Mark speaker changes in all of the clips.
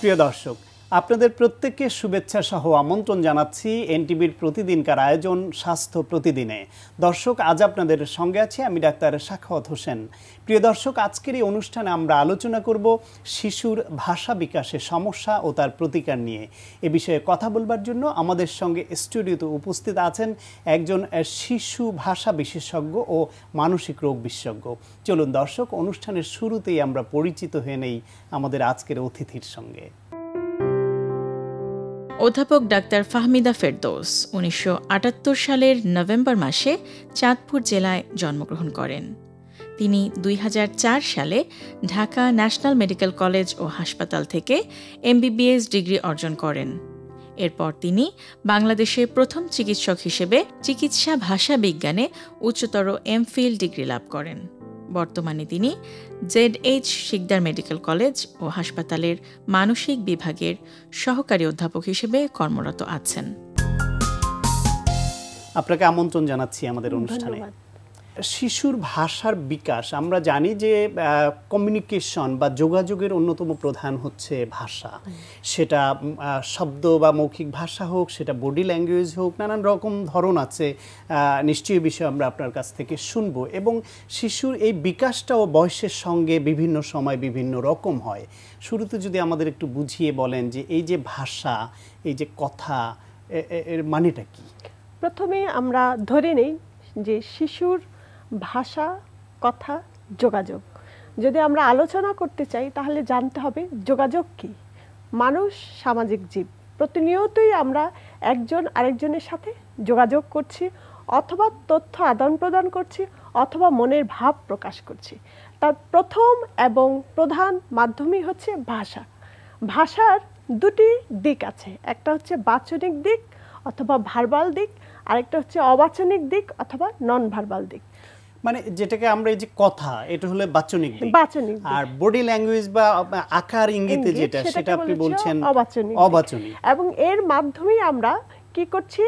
Speaker 1: প্রিয় দর্শক, আপনাদের প্রত্যেককে শুভেচ্ছা সহ আমন্ত্রণ জানাচ্ছি এনটিভির প্রতিদিনকার আয়োজন স্বাস্থ্য প্রতিদিনে। দর্শক, আজ আপনাদের সঙ্গে আছি আমি ডাক্তার সাখাওয়াত হোসেন। প্রিয় দর্শক, আজকের এই অনুষ্ঠানে আমরা আলোচনা করব শিশুর ভাষা বিকাশের সমস্যা ও তার প্রতিকার নিয়ে। এ বিষয়ে কথা বলবার জন্য আমাদের সঙ্গে স্টুডিওতে উপস্থিত আছেন একজন শিশু ভাষা বিশেষজ্ঞ ও মানসিক রোগ বিশেষজ্ঞ। চলুন দর্শক, অনুষ্ঠানের শুরুতেই আমরা পরিচিত হয়ে নেই আমাদের আজকের অতিথির সঙ্গে।
Speaker 2: অধ্যাপক ডাক্তার ফাহমিদা ফেরদৌস ১৯৭৮ সালের নভেম্বর মাসে চাঁদপুর জেলায় জন্মগ্রহণ করেন। তিনি ২০০৪ সালে ঢাকা ন্যাশনাল মেডিকেল কলেজ ও হাসপাতাল থেকে এমবিবিএস ডিগ্রি অর্জন করেন। এরপর তিনি বাংলাদেশের প্রথম চিকিৎসক হিসেবে চিকিৎসা ভাষা বিজ্ঞানে উচ্চতর এমফিল ডিগ্রি লাভ করেন। বর্তমানে তিনি জেডএইচ শিকদার মেডিকেল কলেজ ও হাসপাতালের মানসিক বিভাগের সহকারী অধ্যাপক হিসেবে কর্মরত আছেন।
Speaker 1: আপনাকে আমন্ত্রণ জানাচ্ছি আমাদের অনুষ্ঠানে। শিশুর ভাষার বিকাশ, আমরা জানি যে কমিউনিকেশন বা যোগাযোগের অন্যতম প্রধান হচ্ছে ভাষা। সেটা শব্দ বা মৌখিক ভাষা হোক, সেটা বডি ল্যাঙ্গুয়েজ হোক, নানান রকম ধরন আছে। নিশ্চয়ই বিষয় আমরা আপনার কাছ থেকে শুনবো। এবং শিশুর এই বিকাশটাও বয়সের সঙ্গে বিভিন্ন সময় বিভিন্ন রকম হয়। শুরুতে যদি আমাদের একটু বুঝিয়ে বলেন যে এই যে ভাষা, এই যে কথা, এর মানেটা কি?
Speaker 3: প্রথমে আমরা ধরে নেই যে শিশুর ভাষা, কথা, যোগাযোগ যদি আমরা আলোচনা করতে চাই তাহলে জানতে হবে যোগাযোগ কি। মানুষ সামাজিক জীব, প্রতিনিয়তই আমরা একজন আরেকজনের সাথে যোগাযোগ করছি, অথবা তথ্য আদান প্রদান করছি, অথবা মনের ভাব প্রকাশ করছি। তার প্রথম এবং প্রধান মাধ্যমই হচ্ছে ভাষা। ভাষার দুটি দিক আছে, একটা হচ্ছে বাচনিক দিক অথবা ভার্বাল দিক, আরেকটা হচ্ছে অবাচনিক দিক অথবা নন ভার্বাল দিক।
Speaker 1: মানে যেটাকে আমরা এই যে কথা, এটা হলো বাচনিক দিক, আর বডি ল্যাঙ্গুয়েজ বা আকার ইঙ্গিতে যেটা, সেটা আপনি বলছেন অবাচনিক।
Speaker 3: এবং এর মাধ্যমেই আমরা কি করছি,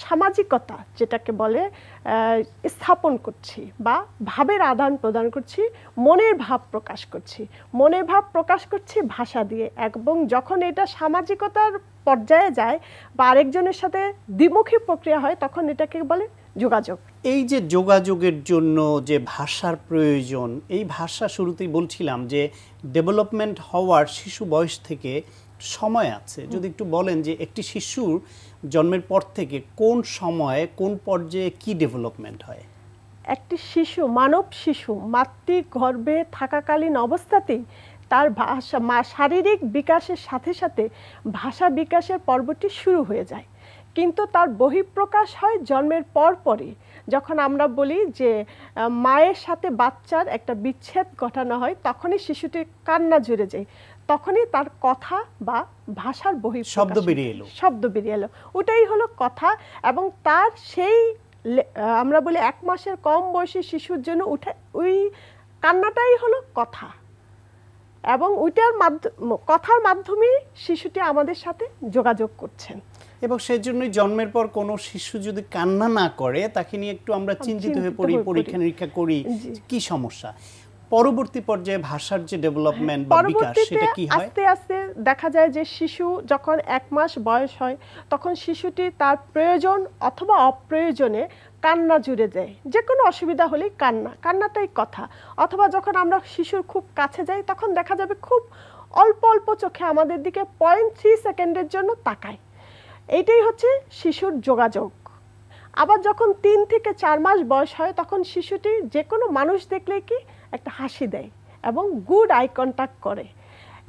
Speaker 3: সামাজিকতা যেটাকে বলে স্থাপন করছি বা ভাবের আদান প্রদান করছি, মনের ভাব প্রকাশ করছি। মনের ভাব প্রকাশ করছি ভাষা দিয়ে, এবং যখন এটা সামাজিকতার পর্যায়ে যায় বা আরেকজনের সাথে দ্বিমুখী প্রক্রিয়া হয় তখন এটাকে বলে যোগাযোগ।
Speaker 1: এই যে যোগাযোগের জন্য যে ভাষার প্রয়োজন, এই ভাষা শুরুতেই বলছিলাম যে ডেভেলপমেন্ট হওয়ার শিশু বয়স থেকে সময় আছে। যদি একটু বলেন যে একটি শিশুর জন্মের পর থেকে কোন সময়ে কোন পর্যায়ে কি ডেভেলপমেন্ট হয়?
Speaker 3: একটি শিশু, মানব শিশু মাতৃগর্ভে থাকাকালীন অবস্থাতেই তার ভাষা, শারীরিক বিকাশের সাথে সাথে ভাষা বিকাশের পর্বটি শুরু হয়ে যায়, কিন্তু তার বহিঃপ্রকাশ হয় জন্মের পরই। যখন আমরা বলি যে মায়ের সাথে বাচ্চার একটা বিচ্ছেদ ঘটানো হয়, তখনই শিশুটি কান্না জুড়ে যায়, তখনই তার কথা বা ভাষার
Speaker 1: শব্দ বেরিয়ে এলো,
Speaker 3: ওটাই হলো কথা। এবং তার সেই আমরা বলি 1 মাসের কম বয়সী শিশুর জন্য ওই কান্নাটাই হলো কথা, এবং ওইটার কথার মাধ্যমে শিশুটি আমাদের সাথে যোগাযোগ করছেন।
Speaker 1: এবং সেই জন্যই জন্মের পর কোনো শিশু যদি কান্না না করে তাকে নিয়ে একটু আমরা চিন্তিত হয়ে পড়ি, পরীক্ষা নিরীক্ষা করি কি সমস্যা। পরবর্তী পর্যায়ে ভাষার যে ডেভেলপমেন্ট বা বিকাশ, সেটা কি হয়?
Speaker 3: আস্তে আস্তে দেখা যায় যে শিশু যখন 1 মাস বয়স হয় তখন শিশুটি তার প্রয়োজন অথবা অপ্রয়োজনে কান্না জুড়ে যায়। যে কোনো অসুবিধা হলেই কান্নাটাই কথা। অথবা যখন আমরা শিশুর খুব কাছে যাই তখন দেখা যাবে খুব অল্প অল্প চোখে আমাদের দিকে 0.3 সেকেন্ডের জন্য তাকায়। এইটাই হচ্ছে শিশুর যোগাযোগ। আবার যখন 3 থেকে 4 মাস বয়স হয় তখন শিশুটি যে কোনো মানুষ দেখলে কি একটা হাসি দেয় এবং গুড আই কন্ট্যাক্ট করে।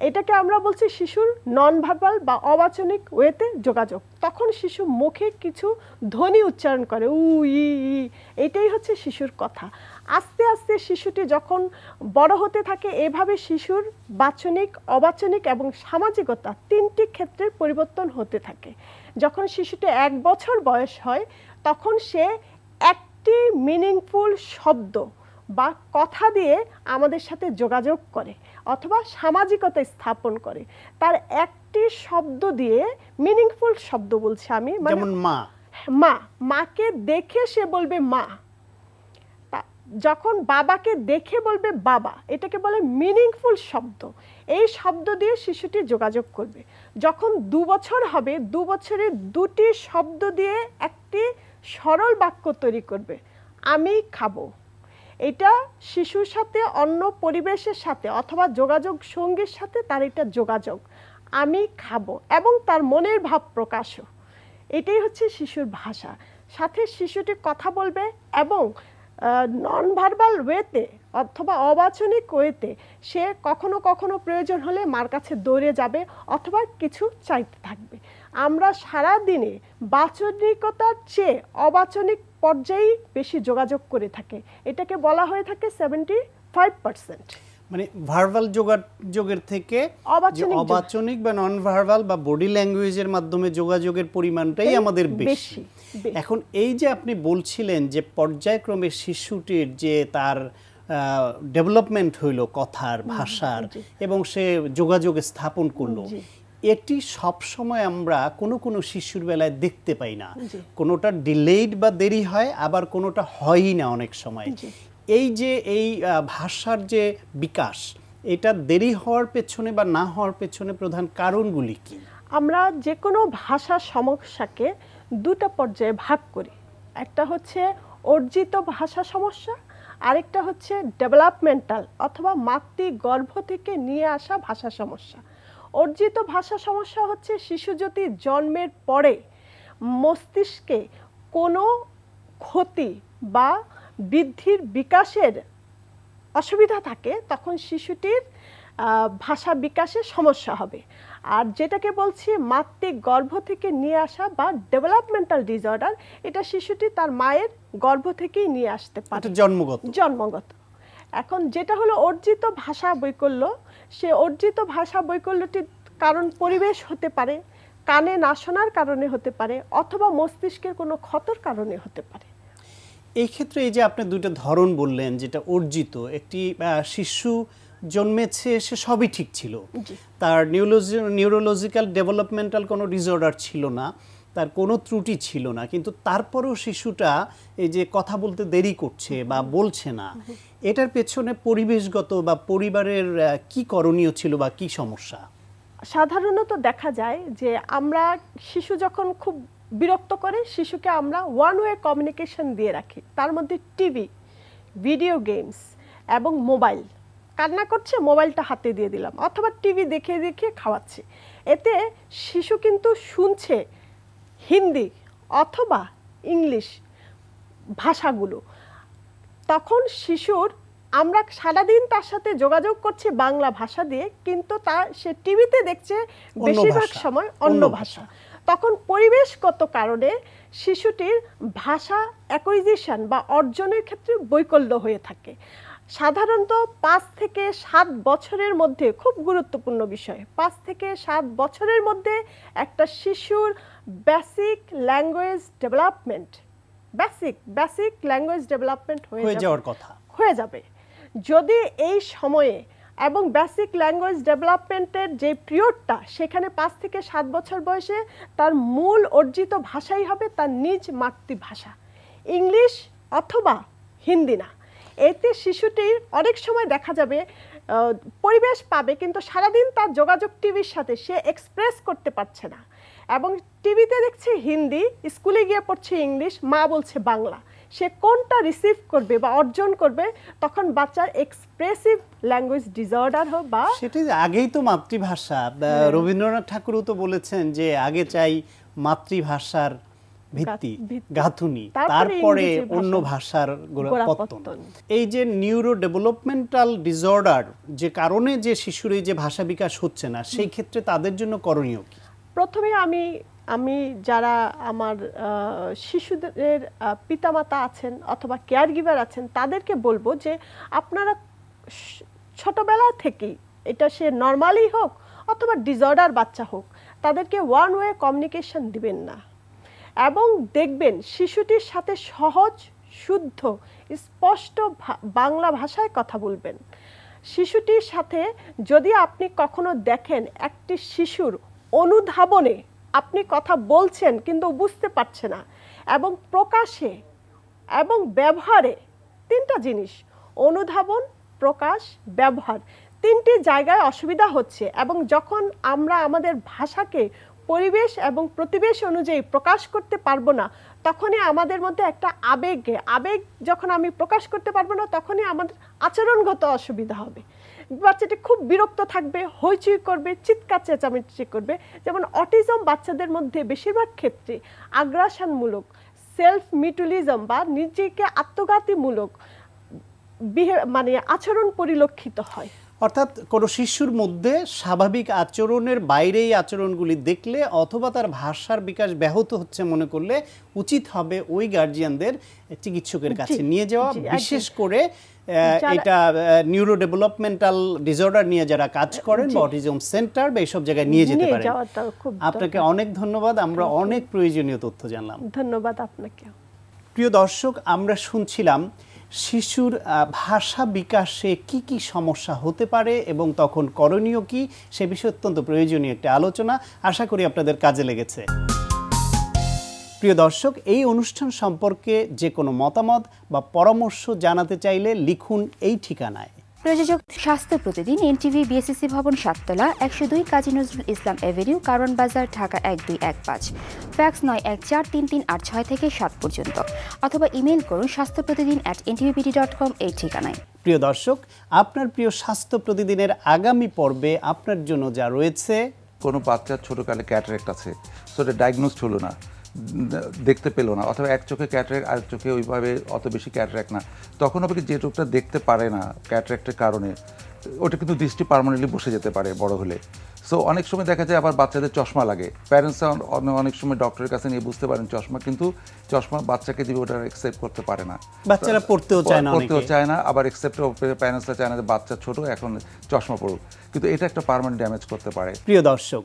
Speaker 3: এটাকে আমরা বলছি শিশুর নন ভার্বাল বা অবাচনিক ওয়েতে যোগাযোগ। তখন শিশু মুখে কিছু ধ্বনি উচ্চারণ করে, উ ই ই, এটাই হচ্ছে শিশুর কথা। আস্তে আস্তে শিশুটি যখন বড় হতে থাকে, এভাবে শিশুর বাচনিক, অবাচনিক এবং সামাজিকতা 3টি ক্ষেত্রে পরিবর্তন হতে থাকে। যখন শিশুটি 1 বছর বয়স হয় তখন সে একটি মিনিংফুল শব্দ বা কথা দিয়ে আমাদের সাথে যোগাযোগ করে অথবা সামাজিকতা স্থাপন করে। তার একটি শব্দ দিয়ে, মিনিংফুল শব্দ বলছি আমি,
Speaker 1: যেমন মা,
Speaker 3: মাকে দেখে সে বলবে মা। যখন বাবাকে দেখে বলবে বাবা, এটাকে বলে মিনিংফুল শব্দ। এই শব্দ দিয়ে শিশুটি যোগাযোগ করবে। যখন 2 বছর হবে, 2 বছরে 2টি শব্দ দিয়ে একটি সরল বাক্য তৈরি করবে, আমি খাবো। এটা শিশুর সাথে, অন্য পরিবেশের সাথে অথবা যোগাযোগ সঙ্গীর সাথে তার এটা যোগাযোগ, আমি খাবো, এবং তার মনের ভাব প্রকাশও। এটাই হচ্ছে শিশুর ভাষা। সাথে শিশুটি কথা বলবে এবং নন ভার্বাল ওয়েতে অথবা অবাচনিক ওয়েতে সে কখনো কখনো প্রয়োজন হলে মার কাছে দৌড়ে যাবে অথবা কিছু চাইতে থাকবে। আমরা সারা দিনে বাচনিকতার চেয়ে অবাচনিক পর্যায়েই বেশি যোগাযোগ করে থাকে। এটাকে বলা হয়ে থাকে 75%।
Speaker 1: মানে ভার্বাল যোগাযোগের থেকে অবাচনিক বা নন ভার্বাল বা বডি ল্যাঙ্গুয়েজের মাধ্যমে যোগাযোগের পরিমাণটাই আমাদের বেশি। এখন এই যে আপনি বলছিলেন যে পর্যায়ক্রমে শিশুটির যে তার ডেভেলপমেন্ট হইল কথার, ভাষার, এবং সে যোগাযোগ স্থাপন করলো, এটি সবসময় আমরা কোনো কোনো শিশুর বেলায় দেখতে পাই না। কোনোটা ডিলেইড বা দেরি হয়, আবার কোনোটা হয়ই না অনেক সময়। এই যে এই ভাষার যে বিকাশ, এটা দেরি হওয়ার পেছনে বা না হওয়ার পেছনে প্রধান কারণগুলি কি?
Speaker 3: আমরা যে কোনো ভাষার সমস্যাকে 2টা পর্যায়ে ভাগ করি। একটা হচ্ছে অর্জিত ভাষা সমস্যা, আরেকটা হচ্ছে ডেভেলপমেন্টাল অথবা মাতৃগর্ভ থেকে নিয়ে আসা ভাষা সমস্যা। অর্জিত ভাষা সমস্যা হচ্ছে শিশু যদি জন্মের পরে মস্তিষ্কে কোনো ক্ষতি বা বৃদ্ধির বিকাশের অসুবিধা থাকে, তখন শিশুটির ভাষা বিকাশে সমস্যা হবে। আর যেটাকে বলছি মাতৃগর্ভ থেকে নিয়ে আসা বা ডেভেলপমেন্টাল ডিসঅর্ডার, এটা শিশুটি তার মায়ের গর্ভ থেকেই নিয়ে আসতে পারে, জন্মগত। এখন যেটা হলো অর্জিত ভাষা বৈকল্য, সে অর্জিত ভাষা বৈকল্যটির কারণ পরিবেশ হতে পারে, কানে না শোনার কারণে হতে পারে, অথবা মস্তিষ্কের কোনো ক্ষতর কারণে হতে পারে।
Speaker 1: এই ক্ষেত্রে এই যে আপনি 2টা ধরন বললেন, যেটা অর্জিত, একটি শিশু জন্মেছে, সে সবই ঠিক ছিল, তার নিউরোলজিক্যাল ডেভেলপমেন্টাল কোনো ডিসঅর্ডার ছিল না, তার কোনো ত্রুটি ছিল না, কিন্তু তারপরেও শিশুটা এই যে কথা বলতে দেরি করছে বা বলছে না, এটার পেছনে পরিবেশগত বা পরিবারের কি করণীয় ছিল বা কি সমস্যা?
Speaker 3: সাধারণত দেখা যায় যে আমরা শিশু যখন খুব বিরক্ত করে, শিশুকে আমরা ওয়ান ওয়ে কমিউনিকেশন দিয়ে রাখি, তার মধ্যে টিভি, ভিডিও গেমস এবং মোবাইল। কান্না করছে, মোবাইলটা হাতে দিয়ে দিলাম, অথবা টিভি দেখে দেখে খাওয়াচ্ছি। এতে শিশু কিন্তু শুনছে হিন্দি অথবা ইংলিশ ভাষাগুলো। তখন শিশুর, আমরা সারাদিন তার সাথে যোগাযোগ করছি বাংলা ভাষা দিয়ে, কিন্তু সে টিভিতে দেখছে বেশিরভাগ সময় অন্য ভাষা। তখন পরিবেশগত কারণে শিশুটির ভাষা অ্যাকুইজিশন বা অর্জনের ক্ষেত্রে বৈকল্য হয়ে থাকে। সাধারণত 5 থেকে 7 বছরের মধ্যে, খুব গুরুত্বপূর্ণ বিষয়, 5 থেকে 7 বছরের মধ্যে একটা শিশুর বেসিক ল্যাঙ্গুয়েজ ডেভেলপমেন্ট হয়ে যাবে। যদি এই সময়ে এবং বেসিক ল্যাঙ্গুয়েজ ডেভেলপমেন্টের যে পিরিয়ডটা, সেখানে 5 থেকে 7 বছর বয়সে তার মূল অর্জিত ভাষাই হবে তার নিজ মাতৃভাষা, ইংলিশ অথবা হিন্দি না। এতে শিশুটির অনেক সময় দেখা যাবে পরিবেশ পাবে, কিন্তু সারাদিন তার যোগাযোগ টিভির সাথে, সে এক্সপ্রেস করতে পারছে না, এবং টিভিতে দেখছে হিন্দি, স্কুলে গিয়ে পড়ছে ইংলিশ, মা বলছে বাংলা। সে কোনটা রিসিভ করবে বা অর্জন করবে, তখন বাচ্চার এক্সপ্রেসিভ ল্যাঙ্গুয়েজ ডিসঅর্ডার হোক বা
Speaker 1: সেটা আগেই তো মাতৃভাষা। রবীন্দ্রনাথ ঠাকুরও তো বলেছেন যে আগে চাই মাতৃভাষার ভিত্তি, গাঁথুনি, তারপরে অন্য ভাষার পত্তন। এই যে নিউরো ডেভেলপমেন্টাল ডিসঅর্ডার যে কারণে যে শিশুর এই যে ভাষা বিকাশ হচ্ছে না, সেই ক্ষেত্রে তাদের জন্য করণীয় কি?
Speaker 3: প্রথমে আমি যারা আমার শিশুদের পিতামাতা আছেন অথবা কেয়ার গিভার আছেন, তাদেরকে বলবো যে আপনারা ছোটবেলা থেকেই, এটা সে নর্মালি হোক অথবা ডিসঅর্ডার বাচ্চা হোক, তাদেরকে ওয়ান ওয়ে কমিউনিকেশন দিবেন না, এবং দেখবেন শিশুটির সাথে সহজ, শুদ্ধ, স্পষ্ট বাংলা ভাষায় কথা বলবেন। শিশুটির সাথে যদি আপনি কখনো দেখেন একটি শিশুর অনুধাবনে আপনি কথা বলছেন কিন্তু বুঝতে পারছে না, এবং প্রকাশে এবং ব্যবহারে তিনটা জিনিস, অনুধাবন, প্রকাশ, ব্যবহার, তিনটি জায়গায় অসুবিধা হচ্ছে। এবং যখন আমরা আমাদের ভাষাকে পরিবেশ এবং প্রতিবেশ অনুযায়ী প্রকাশ করতে পারবো না, তখনই আমাদের মধ্যে একটা আবেগ যখন আমি প্রকাশ করতে পারবো না, তখনই আমাদের আচরণগত অসুবিধা হবে। বাচ্চাটি খুব বিরক্ত থাকবে, হইচই করবে, চিৎকার চেঁচামেচি করবে। যেমন অটিজম বাচ্চাদের মধ্যে বেশিরভাগ ক্ষেত্রে আগ্রাসনমূলক, সেলফ মিউটিলিজম বা নিজেকে আত্মঘাতীমূলক মানে আচরণ পরিলক্ষিত হয়।
Speaker 1: অর্থাৎ কোনো শিশুর মধ্যে স্বাভাবিক আচরণের বাইরে এই আচরণগুলি দেখলে অথবা তার ভাষার বিকাশ ব্যাহত হচ্ছে মনে করলে উচিত হবে ওই গার্জিয়ানদের চিকিৎসকের কাছে নিয়ে যাওয়া। বিশেষ করে এটা নিউরো ডেভেলপমেন্টাল ডিসঅর্ডার নিয়ে যারা কাজ করেন বা অটিজম সেন্টার বা এইসব জায়গায় নিয়ে যেতে পারেন। আপনাকে অনেক ধন্যবাদ, আমরা অনেক প্রয়োজনীয় তথ্য জানলাম।
Speaker 3: ধন্যবাদ আপনাকে।
Speaker 1: প্রিয় দর্শক, আমরা শুনছিলাম শিশুর ভাষা বিকাশে কি কি সমস্যা হতে পারে এবং তখন করণীয় কি, সে বিষয়ে অত্যন্ত প্রয়োজনীয় একটা আলোচনা। আশা করি আপনাদের কাজে লেগেছে। প্রিয় দর্শক, এই অনুষ্ঠান সম্পর্কে যে কোনো মতামত বা পরামর্শ জানাতে চাইলে লিখুন এই ঠিকানায়।
Speaker 4: প্রযোজক স্বাস্থ্য প্রতিদিন, এনটিভি, বিএসসি ভবন, 7 তলা, 102 কাজী নজরুল ইসলাম এভিনিউ, কারওয়ান বাজার, ঢাকা 1215। ফ্যাক্স 914338 থেকে 7 পর্যন্ত, অথবা ইমেইল করুন স্বাস্থ্যপ্রতিদিন@ntvpt.com এই ঠিকানায়।
Speaker 1: প্রিয় দর্শক, আপনার প্রিয় স্বাস্থ্য প্রতিদিনের আগামী পর্বে আপনার জন্য যা রয়েছে,
Speaker 5: কোনো বাচ্চার ছোটোকালে ক্যাটারেক্ট আছে, সেটা ডায়াগনোসড হলো না, দেখতে পেলো না, অথবা এক চোখে ক্যাটারেক্ট আর চোখে ওইভাবে অত বেশি ক্যাটারেক্ট না, তখন হবে যে চোখটা দেখতে পারে না ক্যাটারেক্টের কারণে, ওটা কিন্তু দৃষ্টি পার্মানেন্টলি বসে যেতে পারে বড় হলে। সো অনেক সময় দেখা যায় আবার বাচ্চাদের চশমা লাগে, প্যারেন্টসরা অনেক সময় ডক্টরের কাছে নিয়ে বুঝতে পারেন চশমা, কিন্তু চশমা বাচ্চাকে দিবে ওটা অ্যাকসেপ্ট করতে পারে না,
Speaker 1: বাচ্চারা পড়তেও চায় না,
Speaker 5: আবার অ্যাকসেপ্ট প্যারেন্টসরা চায় না যে বাচ্চা ছোট এখন চশমা পড়ুক, কিন্তু এটা একটা পার্মানেন্ট ড্যামেজ করতে পারে।
Speaker 1: প্রিয় দর্শক,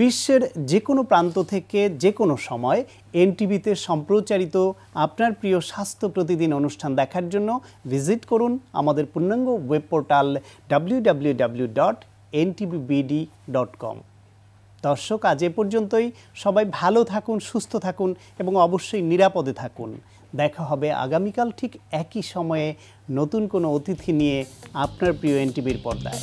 Speaker 1: বিশ্বের যে কোনো প্রান্ত থেকে যে কোনো সময় এনটিভিতে সম্প্রচারিত আপনার প্রিয় স্বাস্থ্য প্রতিদিন অনুষ্ঠান দেখার জন্য ভিজিট করুন আমাদের পূর্ণাঙ্গ ওয়েব পোর্টাল www.ntvbd.com। দর্শক, আজ এ পর্যন্তই। সবাই ভালো থাকুন, সুস্থ থাকুন এবং অবশ্যই নিরাপদে থাকুন। দেখা হবে আগামীকাল ঠিক একই সময়ে নতুন কোনো অতিথি নিয়ে আপনার প্রিয় এনটিভির পর্দায়।